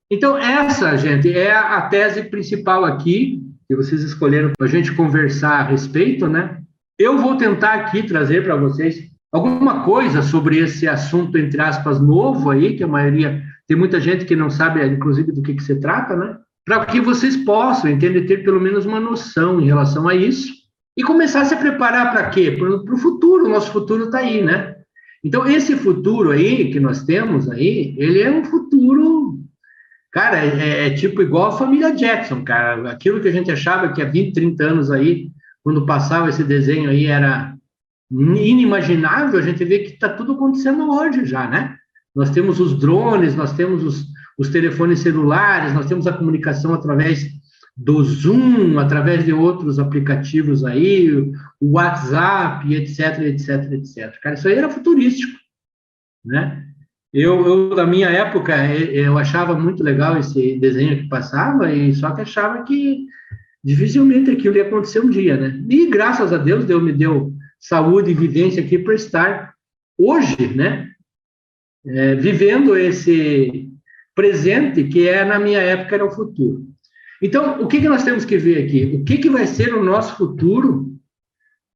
Então, essa, gente, é a tese principal aqui, que vocês escolheram para a gente conversar a respeito, né? Eu vou tentar aqui trazer para vocês alguma coisa sobre esse assunto, entre aspas, novo aí, que a maioria, tem muita gente que não sabe, inclusive, do que se trata, né? Para que vocês possam, entender, ter pelo menos uma noção em relação a isso e começar a se preparar para quê? Para o futuro, o nosso futuro está aí, né? Então, esse futuro aí que nós temos aí, ele é um futuro. Cara, é tipo igual a família Jackson, cara. Aquilo que a gente achava que há 20, 30 anos aí, quando passava esse desenho aí, era inimaginável, a gente vê que está tudo acontecendo hoje já, né? Nós temos os drones, nós temos os telefones celulares, nós temos a comunicação através do Zoom, através de outros aplicativos aí, o WhatsApp, etc, etc, etc. Cara, isso aí era futurístico, né? Na minha época, eu achava muito legal esse desenho que passava, e só que achava que dificilmente aquilo ia acontecer um dia, né? E graças a Deus, Deus me deu saúde e vivência aqui para estar hoje, né? Vivendo esse presente que na minha época era o futuro. Então, o que nós temos que ver aqui? O que vai ser o nosso futuro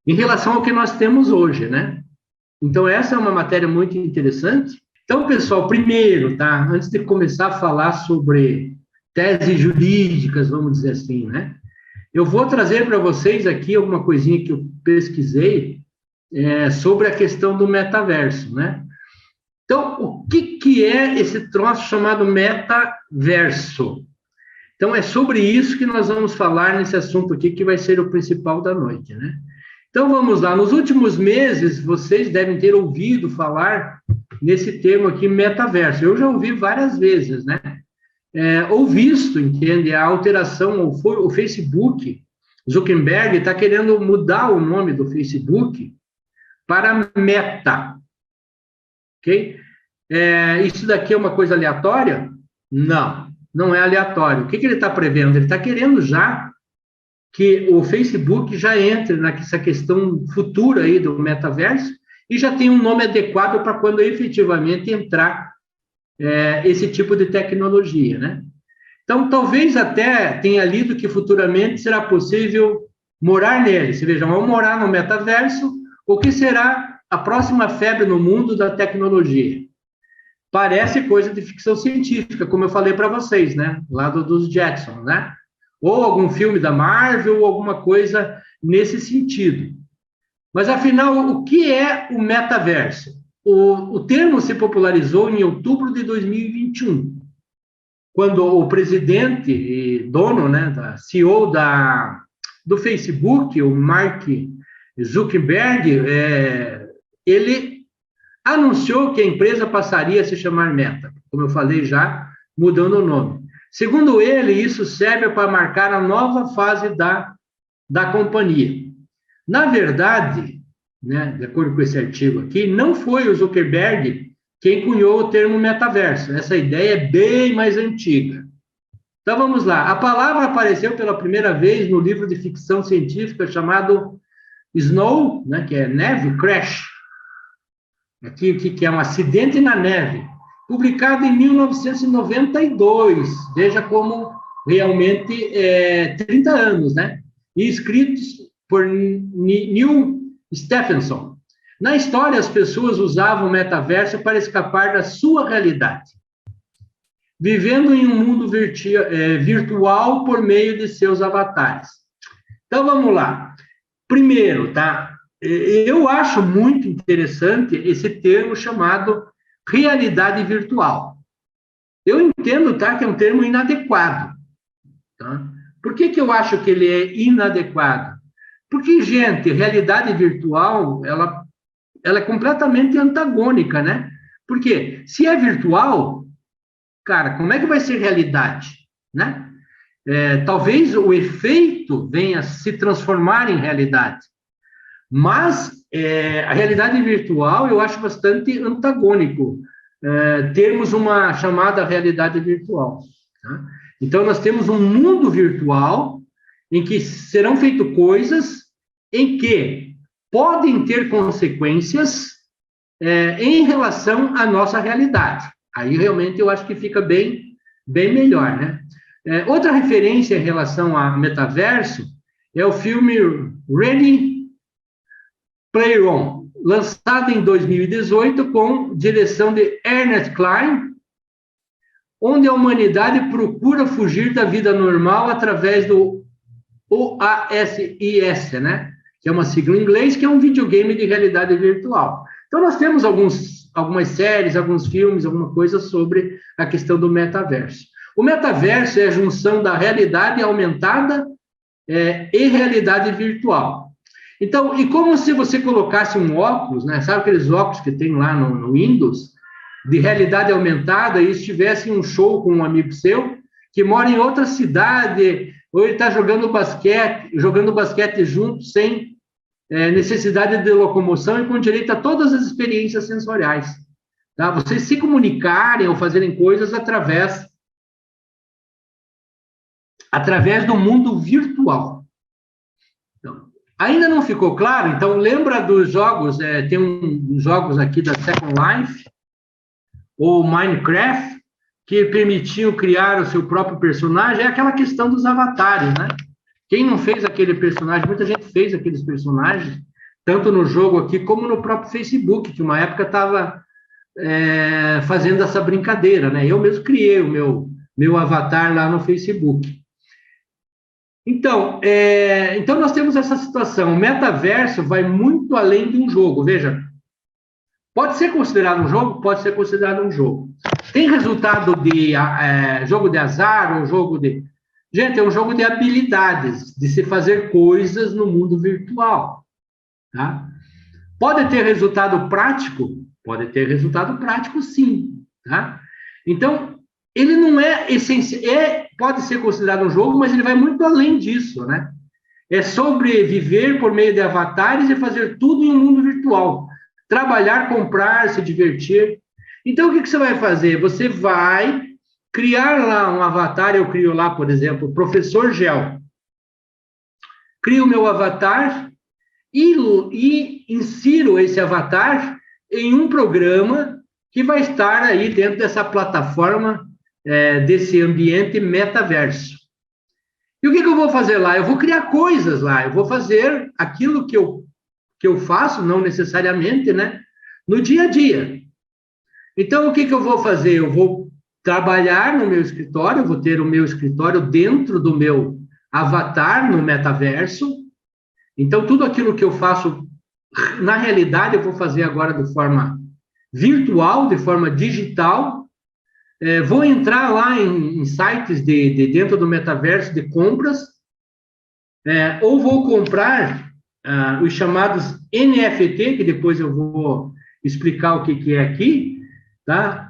em relação ao que nós temos hoje, né? Então, essa é uma matéria muito interessante. Então, pessoal, primeiro, tá? Antes de começar a falar sobre teses jurídicas, vamos dizer assim, né? Eu vou trazer para vocês aqui alguma coisinha que eu pesquisei sobre a questão do metaverso, né? Então, o que é esse troço chamado metaverso? Então, é sobre isso que nós vamos falar nesse assunto aqui, que vai ser o principal da noite, né? Então, vamos lá. Nos últimos meses, vocês devem ter ouvido falar nesse termo aqui, metaverso. Eu já ouvi várias vezes, né? Ou visto, entende, a alteração, o Facebook, Zuckerberg está querendo mudar o nome do Facebook para Meta, ok? Isso daqui é uma coisa aleatória? Não, não é aleatório. O que ele está prevendo? Ele está querendo já que o Facebook já entre nessa questão futura aí do metaverso e já tem um nome adequado para quando efetivamente entrar esse tipo de tecnologia, né? Então, talvez até tenha lido que futuramente será possível morar nele. Você veja, vamos morar no metaverso, o que será a próxima febre no mundo da tecnologia? Parece coisa de ficção científica, como eu falei para vocês, né? Lá dos Jackson, né? Ou algum filme da Marvel, ou alguma coisa nesse sentido. Mas, afinal, o que é o metaverso? O termo se popularizou em outubro de 2021, quando o presidente e dono, né, CEO do Facebook, o Mark Zuckerberg, ele anunciou que a empresa passaria a se chamar Meta, como eu falei já, mudando o nome. Segundo ele, isso serve para marcar a nova fase da companhia. Na verdade, né, de acordo com esse artigo aqui, não foi o Zuckerberg quem cunhou o termo metaverso. Essa ideia é bem mais antiga. Então vamos lá. A palavra apareceu pela primeira vez no livro de ficção científica chamado Snow, né, que é neve, Crash, aqui que é um acidente na neve, publicado em 1992. Veja como realmente 30 anos, né? E escritos por Neil Stephenson. Na história, as pessoas usavam o metaverso para escapar da sua realidade, vivendo em um mundo virtual por meio de seus avatares. Então, vamos lá. Primeiro, tá? Eu acho muito interessante esse termo chamado realidade virtual. Eu entendo, tá, que é um termo inadequado. Tá? Por que eu acho que ele é inadequado? Porque, gente, realidade virtual, ela é completamente antagônica, né? Porque se é virtual, cara, como é que vai ser realidade, né? Talvez o efeito venha a se transformar em realidade, mas a realidade virtual eu acho bastante antagônico termos uma chamada realidade virtual. Tá? Então, nós temos um mundo virtual em que serão feitas coisas em que podem ter consequências em relação à nossa realidade. Aí, realmente, eu acho que fica bem bem melhor, né? Outra referência em relação a metaverso é o filme Ready Player One, lançado em 2018 com direção de Ernest Cline, onde a humanidade procura fugir da vida normal através do OASIS, né? Que é uma sigla em inglês, que é um videogame de realidade virtual. Então, nós temos algumas séries, alguns filmes, alguma coisa sobre a questão do metaverso. O metaverso é a junção da realidade aumentada e realidade virtual. Então, e como se você colocasse um óculos, né? Sabe aqueles óculos que tem lá no Windows, de realidade aumentada, e estivesse em um show com um amigo seu, que mora em outra cidade, ou ele está jogando basquete junto, sem necessidade de locomoção e com direito a todas as experiências sensoriais. Tá? Vocês se comunicarem ou fazerem coisas através do mundo virtual. Então, ainda não ficou claro? Então, lembra dos jogos, tem uns jogos aqui da Second Life, ou Minecraft, que permitiam criar o seu próprio personagem, é aquela questão dos avatares, né? Quem não fez aquele personagem? Muita gente fez aqueles personagens, tanto no jogo aqui como no próprio Facebook, que uma época estava fazendo essa brincadeira, né? Eu mesmo criei o meu avatar lá no Facebook. Então, então nós temos essa situação. O metaverso vai muito além de um jogo. Veja, pode ser considerado um jogo? Pode ser considerado um jogo. Tem resultado de jogo de azar ou jogo de... Gente, é um jogo de habilidades, de se fazer coisas no mundo virtual. Tá? Pode ter resultado prático? Pode ter resultado prático, sim. Tá? Então, ele não é essencial... pode ser considerado um jogo, mas ele vai muito além disso, né? É sobreviver por meio de avatares e fazer tudo em um mundo virtual. Trabalhar, comprar, se divertir. Então, o que você vai fazer? Você vai criar lá um avatar, eu crio lá, por exemplo, Professor Gel. Crio o meu avatar e insiro esse avatar em um programa que vai estar aí dentro dessa plataforma, desse ambiente metaverso. E o que eu vou fazer lá? Eu vou criar coisas lá, eu vou fazer aquilo que eu faço, não necessariamente, né, no dia a dia. Então, o que eu vou fazer? Eu vou trabalhar no meu escritório, eu vou ter o meu escritório dentro do meu avatar no metaverso. Então, tudo aquilo que eu faço, na realidade, eu vou fazer agora de forma virtual, de forma digital. Vou entrar lá em sites de dentro do metaverso de compras, ou vou comprar os chamados NFT, que depois eu vou explicar o que é aqui, tá?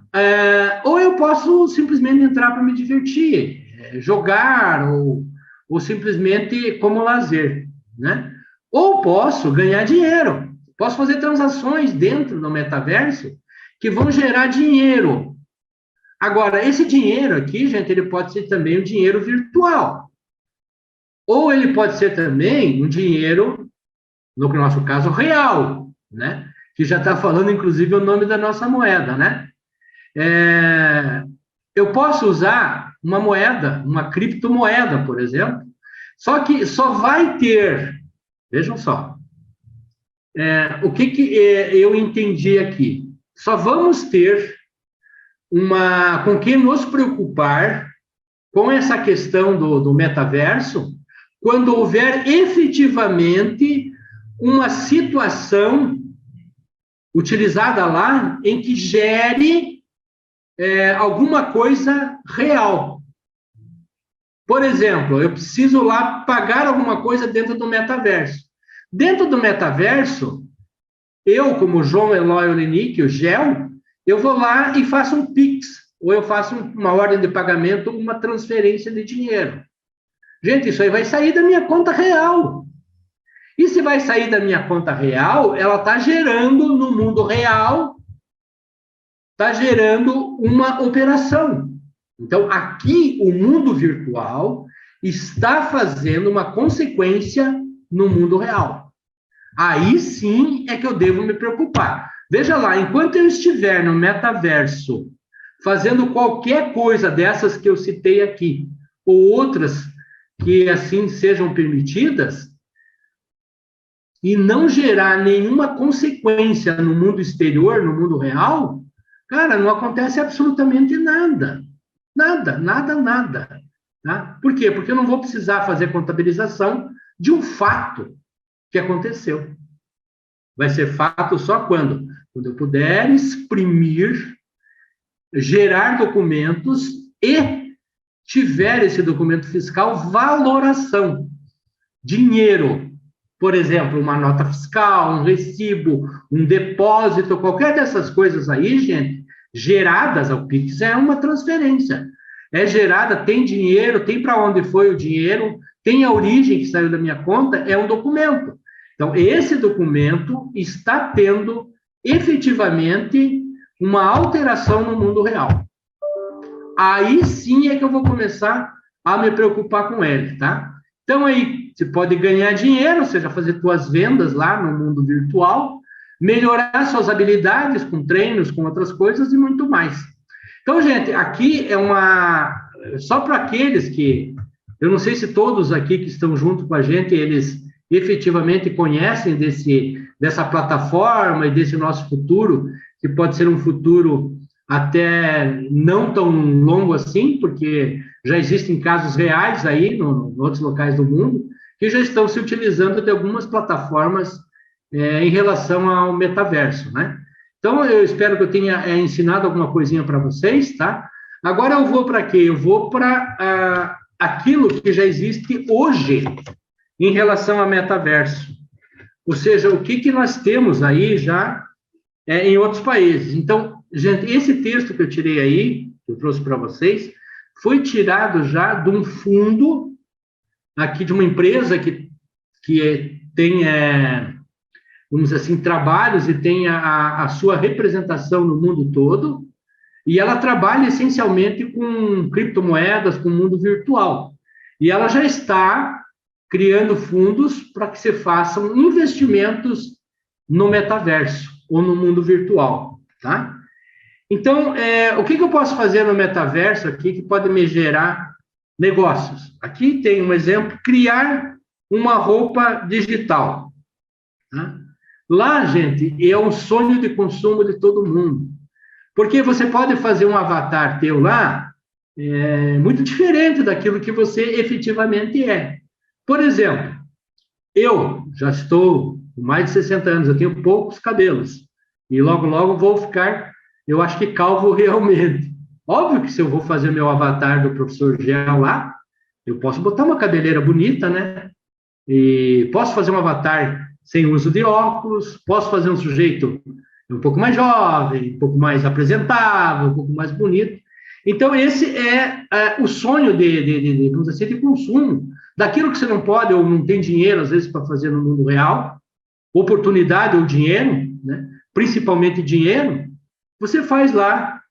Ou eu posso simplesmente entrar para me divertir, jogar, ou simplesmente como lazer, né? Ou posso ganhar dinheiro, posso fazer transações dentro do metaverso que vão gerar dinheiro. Agora, esse dinheiro aqui, gente, ele pode ser também um dinheiro virtual. Ou ele pode ser também um dinheiro, no nosso caso, real, né? Que já está falando, inclusive, o nome da nossa moeda, né? Eu posso usar uma moeda, uma criptomoeda, por exemplo, só que só vai ter, vejam só, o que eu entendi aqui? Só vamos ter com que nos preocupar com essa questão do metaverso quando houver efetivamente uma situação utilizada lá em que gere alguma coisa real. Por exemplo, eu preciso lá pagar alguma coisa dentro do metaverso. Dentro do metaverso, eu, como João Eloy Olenick, o GEL, eu vou lá e faço um Pix, ou eu faço uma ordem de pagamento, uma transferência de dinheiro. Gente, isso aí vai sair da minha conta real. E se vai sair da minha conta real, ela está gerando no mundo real, está gerando uma operação. Então, aqui, o mundo virtual está fazendo uma consequência no mundo real. Aí sim é que eu devo me preocupar. Veja lá, enquanto eu estiver no metaverso fazendo qualquer coisa dessas que eu citei aqui, ou outras que assim sejam permitidas, e não gerar nenhuma consequência no mundo exterior, no mundo real, cara, não acontece absolutamente nada. Nada, nada, nada. Tá? Por quê? Porque eu não vou precisar fazer contabilização de um fato que aconteceu. Vai ser fato só quando? Quando eu puder exprimir, gerar documentos e tiver esse documento fiscal valoração. Dinheiro, por exemplo, uma nota fiscal, um recibo, um depósito, qualquer dessas coisas aí, gente, geradas ao Pix é uma transferência. É gerada, tem dinheiro, tem para onde foi o dinheiro, tem a origem que saiu da minha conta, é um documento. Então, esse documento está tendo efetivamente uma alteração no mundo real. Aí sim é que eu vou começar a me preocupar com ele, tá? Então, aí, você pode ganhar dinheiro, ou seja, fazer suas vendas lá no mundo virtual, melhorar suas habilidades com treinos, com outras coisas e muito mais. Então, gente, aqui é uma... Só para aqueles que... Eu não sei se todos aqui que estão junto com a gente, eles efetivamente conhecem dessa plataforma e desse nosso futuro, que pode ser um futuro até não tão longo assim, porque já existem casos reais aí, em outros locais do mundo, que já estão se utilizando de algumas plataformas em relação ao metaverso, né? Então, eu espero que eu tenha ensinado alguma coisinha para vocês, tá? Agora eu vou para quê? Eu vou para aquilo que já existe hoje em relação ao metaverso. Ou seja, o que nós temos aí já em outros países. Então, gente, esse texto que eu tirei aí, que eu trouxe para vocês, foi tirado já de um fundo aqui de uma empresa que tem, vamos dizer assim, trabalhos e tem a sua representação no mundo todo, e ela trabalha essencialmente com criptomoedas, com o mundo virtual. E ela já está criando fundos para que se façam investimentos no metaverso ou no mundo virtual, tá? Então, o que eu posso fazer no metaverso aqui que pode me gerar negócios? Aqui tem um exemplo, criar uma roupa digital. Tá? Lá, gente, é um sonho de consumo de todo mundo. Porque você pode fazer um avatar teu lá muito diferente daquilo que você efetivamente é. Por exemplo, eu já estou com mais de 60 anos, eu tenho poucos cabelos. E logo, logo vou ficar, eu acho que calvo realmente. Óbvio que se eu vou fazer meu avatar do professor Gel lá, eu posso botar uma cabeleira bonita, né? E posso fazer um avatar sem uso de óculos, posso fazer um sujeito um pouco mais jovem, um pouco mais apresentável, um pouco mais bonito. Então, esse é o sonho vamos dizer assim, de consumo, daquilo que você não pode ou não tem dinheiro, às vezes, para fazer no mundo real, oportunidade ou dinheiro, né? Principalmente dinheiro, você faz lá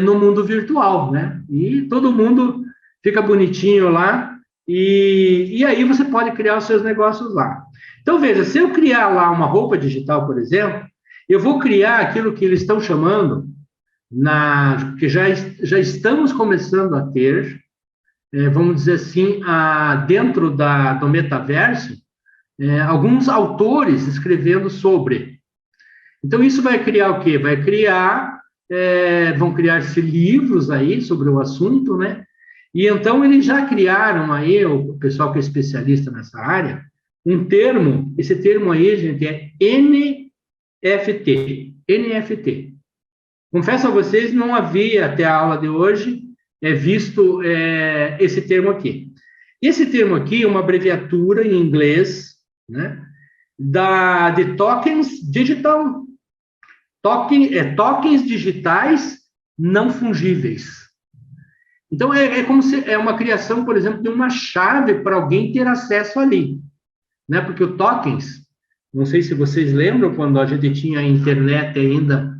no mundo virtual, né? E todo mundo fica bonitinho lá, e aí você pode criar os seus negócios lá. Então, veja, se eu criar lá uma roupa digital, por exemplo, eu vou criar aquilo que eles estão chamando, que já estamos começando a ter, vamos dizer assim, dentro do metaverso, alguns autores escrevendo sobre. Então, isso vai criar o quê? Vão criar-se livros aí sobre o assunto, né? E então eles já criaram aí, o pessoal que é especialista nessa área, um termo, esse termo aí, gente, é NFT. NFT. Confesso a vocês, não havia até a aula de hoje visto esse termo aqui. Esse termo aqui é uma abreviatura em inglês, né, de tokens digital, tokens digitais não fungíveis. Então, como se é uma criação, por exemplo, de uma chave para alguém ter acesso ali, né? Porque o tokens, não sei se vocês lembram, quando a gente tinha internet ainda,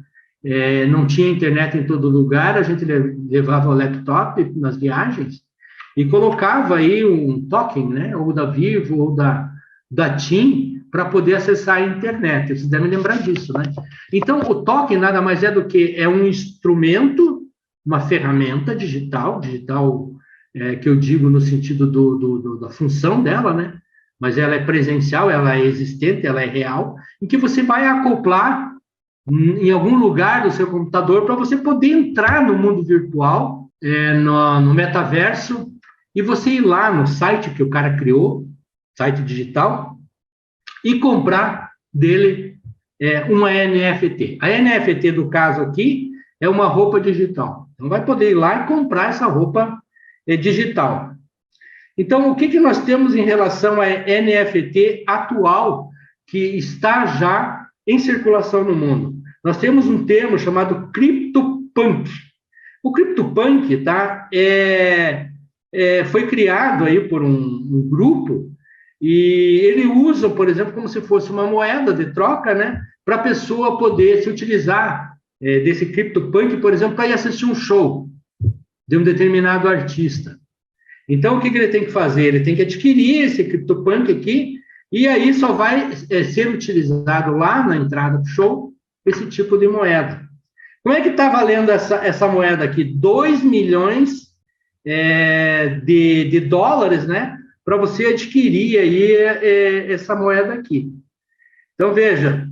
não tinha internet em todo lugar, a gente levava o laptop nas viagens e colocava aí um token, né? Ou da Vivo, ou da TIM, para poder acessar a internet. Vocês devem lembrar disso, né? Então, o token nada mais é do que um instrumento uma ferramenta digital, que eu digo no sentido da função dela, né? Mas ela é presencial, ela é existente, ela é real, em que você vai acoplar em algum lugar do seu computador para você poder entrar no mundo virtual, no metaverso, e você ir lá no site que o cara criou, site digital, e comprar dele uma NFT. A NFT, do caso aqui, é uma roupa digital. Então, vai poder ir lá e comprar essa roupa digital. Então, o que nós temos em relação a NFT atual que está já em circulação no mundo? Nós temos um termo chamado CryptoPunk. O CryptoPunk, tá, foi criado aí por um grupo e ele usa, por exemplo, como se fosse uma moeda de troca, né, para a pessoa poder se utilizar desse CryptoPunk, por exemplo, para ir assistir um show de um determinado artista. Então, o que ele tem que fazer? Ele tem que adquirir esse CryptoPunk aqui, e aí só vai ser utilizado lá na entrada do show esse tipo de moeda. Como é que está valendo essa moeda aqui? 2 milhões de dólares, né? Para você adquirir aí essa moeda aqui. Então, veja,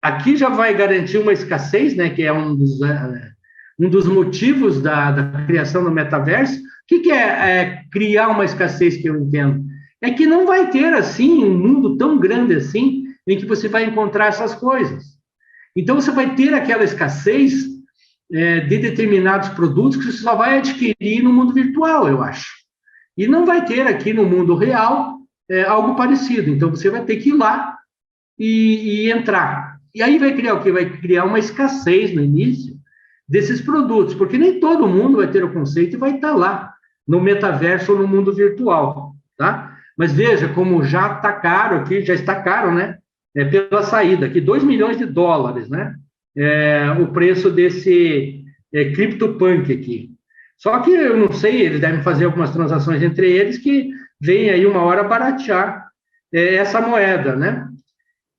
aqui já vai garantir uma escassez, né? Que é um dos motivos da criação do metaverso. O que é criar uma escassez, que eu entendo? É que não vai ter, assim, um mundo tão grande assim, em que você vai encontrar essas coisas. Então, você vai ter aquela escassez de determinados produtos que você só vai adquirir no mundo virtual, eu acho. E não vai ter aqui no mundo real algo parecido. Então, você vai ter que ir lá e entrar. E aí vai criar o quê? Vai criar uma escassez no início desses produtos, porque nem todo mundo vai ter o conceito e vai estar lá no metaverso ou no mundo virtual, tá? Mas veja como já está caro aqui, já está caro, né? Pela saída aqui, 2 milhões de dólares, né? O preço desse CryptoPunk aqui. Só que eu não sei, eles devem fazer algumas transações entre eles que vem aí uma hora baratear essa moeda, né?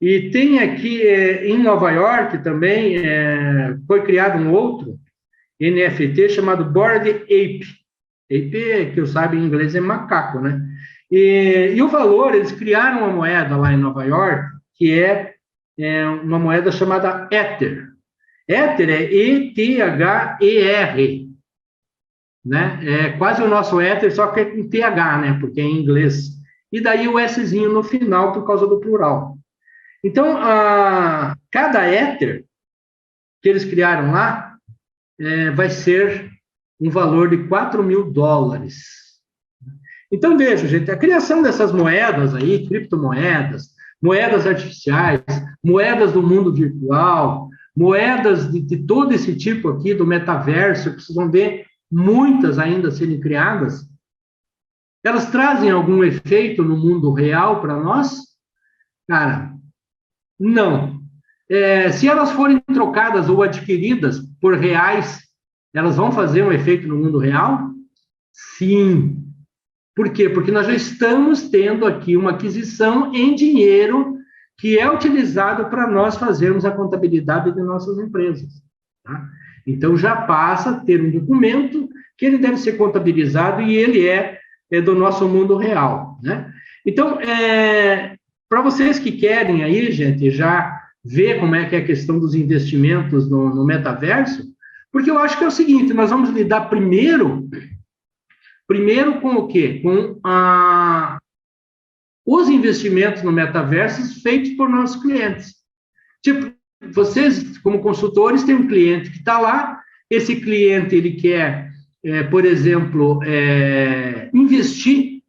E tem aqui em Nova York também, foi criado um outro NFT chamado Bored Ape. Ape, que eu saiba em inglês, é macaco, né? E o valor, eles criaram uma moeda lá em Nova York, que é uma moeda chamada Ether. Ether é E-T-H-E-R, né? É quase o nosso Ether, só que é com TH, né? Porque é em inglês. E daí o Szinho no final, por causa do plural. Então, cada Ether que eles criaram lá vai ser um valor de 4 mil dólares. Então, veja, gente, a criação dessas moedas aí, criptomoedas, moedas artificiais, moedas do mundo virtual, moedas de todo esse tipo aqui, do metaverso, que vocês vão ver muitas ainda serem criadas, elas trazem algum efeito no mundo real para nós? Cara, não. Se elas forem trocadas ou adquiridas por reais, elas vão fazer um efeito no mundo real? Sim. Por quê? Porque nós já estamos tendo aqui uma aquisição em dinheiro que é utilizado para nós fazermos a contabilidade de nossas empresas. Tá? Então, já passa a ter um documento que ele deve ser contabilizado e ele é do nosso mundo real. Né? Então, para vocês que querem aí, gente, já ver como é que é a questão dos investimentos no metaverso, porque eu acho que é o seguinte, nós vamos lidar primeiro com o quê? Com os investimentos no metaverso feitos por nossos clientes. Tipo, vocês, como consultores, têm um cliente que está lá, esse cliente, ele quer, por exemplo, investir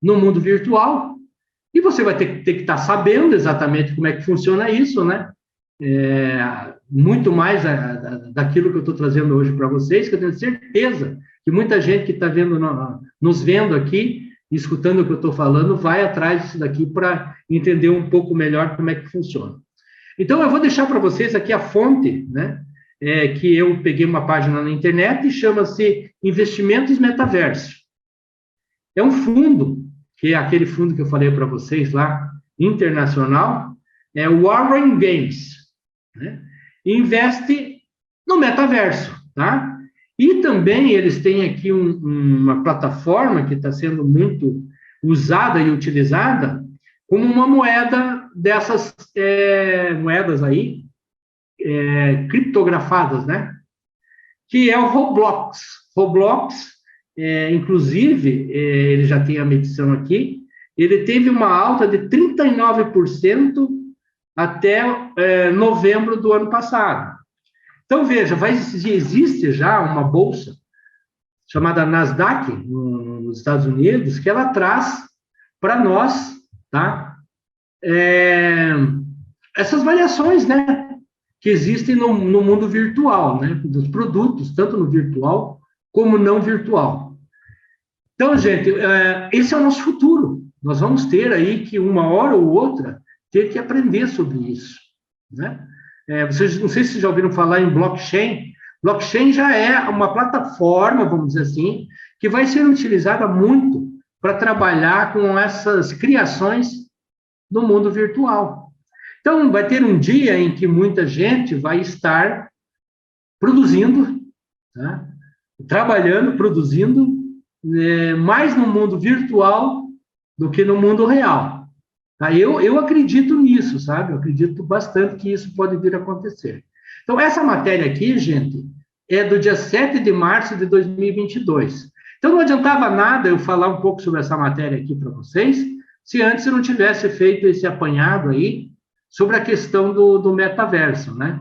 no mundo virtual, e você vai ter que estar sabendo exatamente como é que funciona isso, né? Muito mais daquilo que eu estou trazendo hoje para vocês, que eu tenho certeza que muita gente que está nos vendo aqui, escutando o que eu estou falando, vai atrás disso daqui para entender um pouco melhor como é que funciona. Então, eu vou deixar para vocês aqui a fonte, né? Que eu peguei uma página na internet e chama-se Investimentos Metaverso. É um fundo, que é aquele fundo que eu falei para vocês lá, internacional, é o Warren Games, né? Investe no metaverso, tá? E também eles têm aqui uma plataforma que está sendo muito usada e utilizada como uma moeda dessas moedas aí, criptografadas, né? Que é o Roblox. Roblox, inclusive, ele já tem a medição aqui, ele teve uma alta de 39% até novembro do ano passado. Então, veja, existe já uma bolsa chamada Nasdaq, nos Estados Unidos, que ela traz para nós, tá? Essas variações, né? Que existem no mundo virtual, né? Dos produtos, tanto no virtual como não virtual. Então, gente, esse é o nosso futuro. Nós vamos ter aí que, uma hora ou outra, ter que aprender sobre isso, né? Vocês, não sei se vocês já ouviram falar em blockchain. Blockchain já é uma plataforma, vamos dizer assim, que vai ser utilizada muito para trabalhar com essas criações no mundo virtual. Então, vai ter um dia em que muita gente vai estar produzindo, tá? Trabalhando, produzindo, mais no mundo virtual do que no mundo real. Tá? Eu acredito nisso, sabe? Eu acredito bastante que isso pode vir a acontecer. Então, essa matéria aqui, gente, é do dia 7 de março de 2022. Então, não adiantava nada eu falar um pouco sobre essa matéria aqui para vocês, se antes eu não tivesse feito esse apanhado aí sobre a questão do metaverso, né?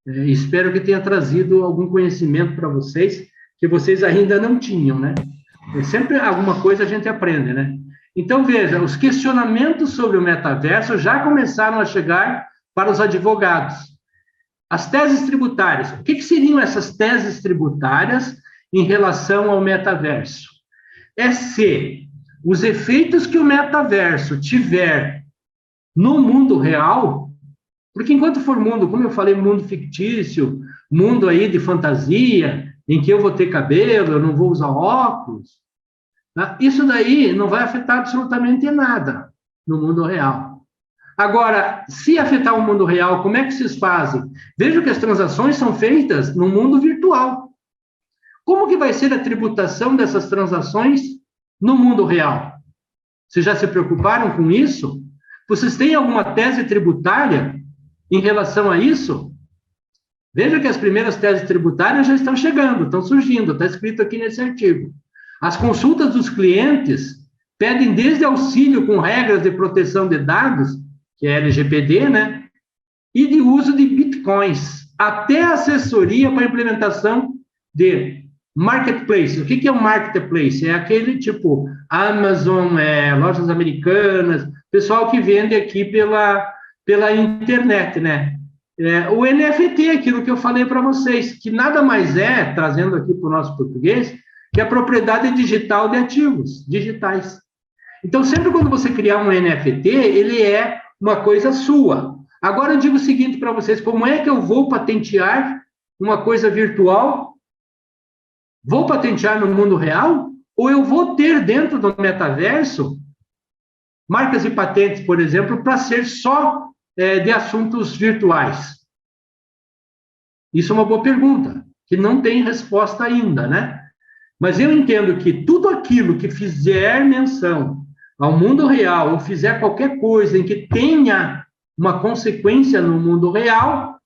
Espero que tenha trazido algum conhecimento para vocês que vocês ainda não tinham, né? Sempre alguma coisa a gente aprende, né? Então, veja, os questionamentos sobre o metaverso já começaram a chegar para os advogados. As teses tributárias. O que seriam essas teses tributárias em relação ao metaverso? É se os efeitos que o metaverso tiver no mundo real, porque enquanto for mundo, como eu falei, mundo fictício, mundo aí de fantasia, em que eu vou ter cabelo, eu não vou usar óculos, tá? Isso daí não vai afetar absolutamente nada no mundo real. Agora, se afetar o mundo real, como é que vocês fazem? Vejam que as transações são feitas no mundo virtual. Como que vai ser a tributação dessas transações no mundo real? Vocês já se preocuparam com isso? Vocês têm alguma tese tributária em relação a isso? Veja que as primeiras teses tributárias já estão chegando, estão surgindo, está escrito aqui nesse artigo. As consultas dos clientes pedem desde auxílio com regras de proteção de dados, que é LGPD, né? E de uso de bitcoins, até assessoria para implementação de marketplace. O que é um marketplace? É aquele tipo Amazon, lojas americanas, pessoal que vende aqui pela internet, né? O NFT, aquilo que eu falei para vocês, que nada mais é, trazendo aqui para o nosso português, que a propriedade digital de ativos digitais. Então, sempre quando você criar um NFT, ele é uma coisa sua. Agora, eu digo o seguinte para vocês, como é que eu vou patentear uma coisa virtual? Vou patentear no mundo real? Ou eu vou ter dentro do metaverso marcas e patentes, por exemplo, para ser só de assuntos virtuais? Isso é uma boa pergunta, que não tem resposta ainda, né? Mas eu entendo que tudo aquilo que fizer menção ao mundo real, ou fizer qualquer coisa em que tenha uma consequência no mundo real,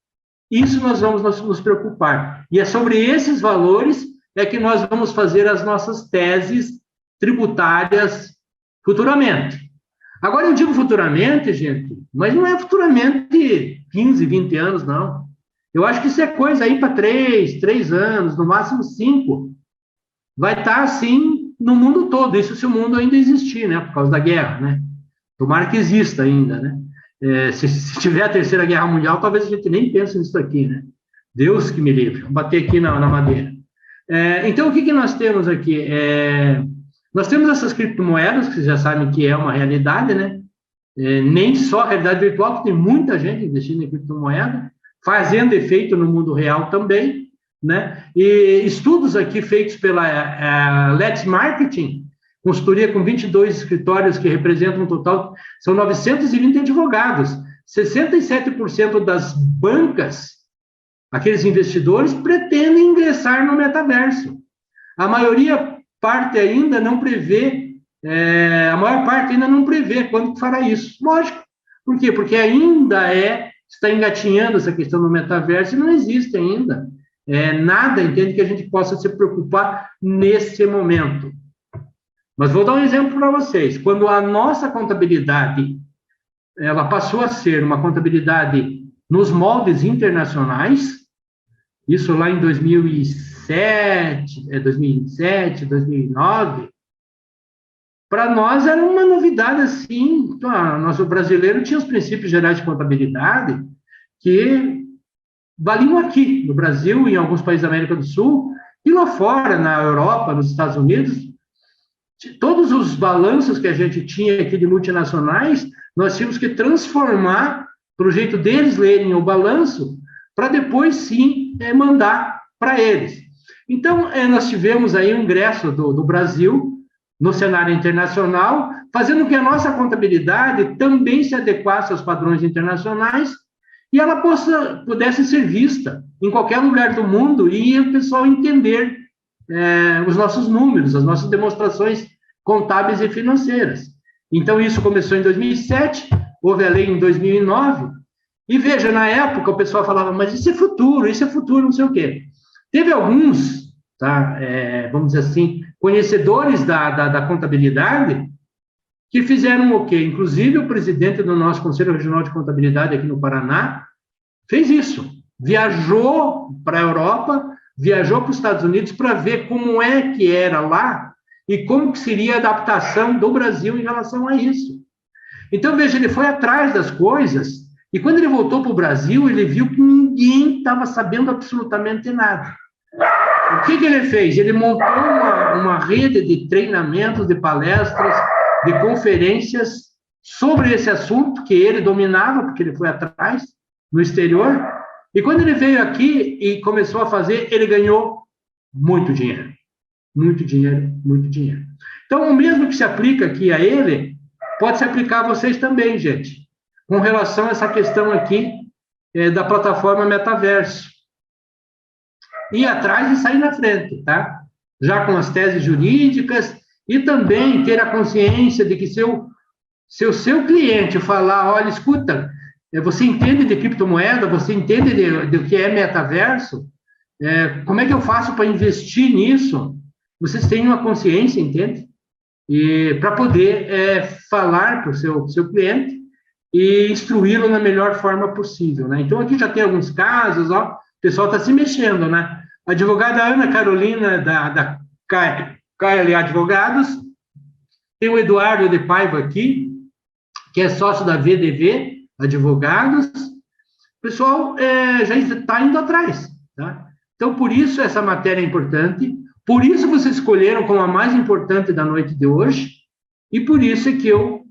isso nós vamos nos preocupar. E é sobre esses valores que nós vamos fazer as nossas teses tributárias futuramente. Agora, eu digo futuramente, gente, mas não é futuramente 15, 20 anos, não. Eu acho que isso é coisa aí para 3 anos, no máximo 5. Vai estar assim no mundo todo, isso se o mundo ainda existir, né, por causa da guerra, né? Tomara que exista ainda, né? Se tiver a Terceira Guerra Mundial, talvez a gente nem pense nisso aqui, né? Deus que me livre. Vou bater aqui na madeira. Então, o que nós temos aqui? Nós temos essas criptomoedas, que vocês já sabem que é uma realidade, né? Nem só a realidade virtual, que tem muita gente investindo em criptomoeda, fazendo efeito no mundo real também, né? E estudos aqui feitos pela Let's Marketing, consultoria com 22 escritórios que representam um total, são 920 advogados, 67% das bancas, aqueles investidores, pretendem ingressar no metaverso. A maioria parte ainda não prevê, a maior parte ainda não prevê quando que fará isso. Lógico. Por quê? Porque ainda está engatinhando essa questão do metaverso e não existe ainda nada, entende, que a gente possa se preocupar nesse momento. Mas vou dar um exemplo para vocês. Quando a nossa contabilidade ela passou a ser uma contabilidade nos moldes internacionais, isso lá em 2007, 2009, para nós era uma novidade assim. Nosso brasileiro tinha os princípios gerais de contabilidade que valiam aqui no Brasil, em alguns países da América do Sul, e lá fora, na Europa, nos Estados Unidos. Todos os balanços que a gente tinha aqui de multinacionais, nós tínhamos que transformar para o jeito deles lerem o balanço, para depois sim mandar para eles. Então, nós tivemos aí um ingresso do Brasil no cenário internacional, fazendo que a nossa contabilidade também se adequasse aos padrões internacionais e ela pudesse ser vista em qualquer lugar do mundo e o pessoal entender os nossos números, as nossas demonstrações contábeis e financeiras. Então, isso começou em 2007, houve a lei em 2009, e veja, na época o pessoal falava, mas isso é futuro, não sei o quê. Teve alguns, tá, vamos dizer assim, conhecedores da contabilidade, que fizeram o quê? Inclusive, o presidente do nosso Conselho Regional de Contabilidade aqui no Paraná fez isso. Viajou para a Europa, viajou para os Estados Unidos para ver como é que era lá e como que seria a adaptação do Brasil em relação a isso. Então, veja, ele foi atrás das coisas e quando ele voltou para o Brasil, ele viu que ninguém estava sabendo absolutamente nada. O que ele fez? Ele montou uma rede de treinamentos, de palestras, de conferências sobre esse assunto que ele dominava, porque ele foi atrás, no exterior, e quando ele veio aqui e começou a fazer, ele ganhou muito dinheiro. Muito dinheiro, muito dinheiro. Então, o mesmo que se aplica aqui a ele, pode se aplicar a vocês também, gente, com relação a essa questão aqui da plataforma Metaverso. Ir atrás e sair na frente, tá? Já com as teses jurídicas e também ter a consciência de que se o seu cliente falar, olha, escuta, você entende de criptomoeda, você entende do que é metaverso, como é que eu faço para investir nisso? Vocês têm uma consciência, entende? E para poder falar para o seu cliente e instruí-lo na melhor forma possível, né? Então, aqui já tem alguns casos, ó, o pessoal está se mexendo, né? A advogada Ana Carolina, da KL Advogados, tem o Eduardo de Paiva aqui, que é sócio da VDV Advogados. O pessoal já está indo atrás, tá? Então, por isso essa matéria é importante, por isso vocês escolheram como a mais importante da noite de hoje, e por isso é que eu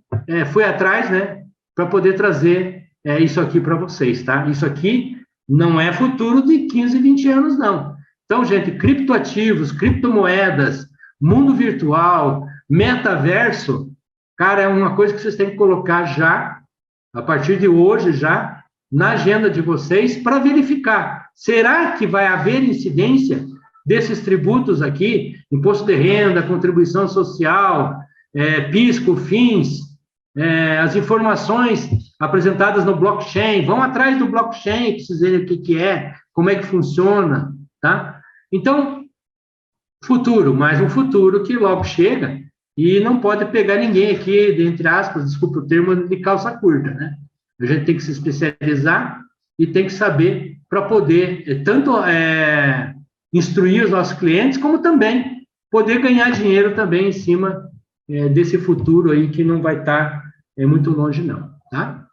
fui atrás, né, para poder trazer isso aqui para vocês, tá? Isso aqui não é futuro de 15, 20 anos, não. Então, gente, criptoativos, criptomoedas, mundo virtual, metaverso, cara, é uma coisa que vocês têm que colocar já, a partir de hoje, já, na agenda de vocês, para verificar. Será que vai haver incidência desses tributos aqui, imposto de renda, contribuição social, PIS, COFINS, as informações apresentadas no blockchain, vão atrás do blockchain, para vocês verem o que é, como é que funciona, tá? Então, futuro, mas um futuro que logo chega e não pode pegar ninguém aqui, entre aspas, desculpa o termo, de calça curta, né? A gente tem que se especializar e tem que saber para poder tanto instruir os nossos clientes, como também poder ganhar dinheiro também em cima desse futuro aí que não vai estar muito longe, não, tá?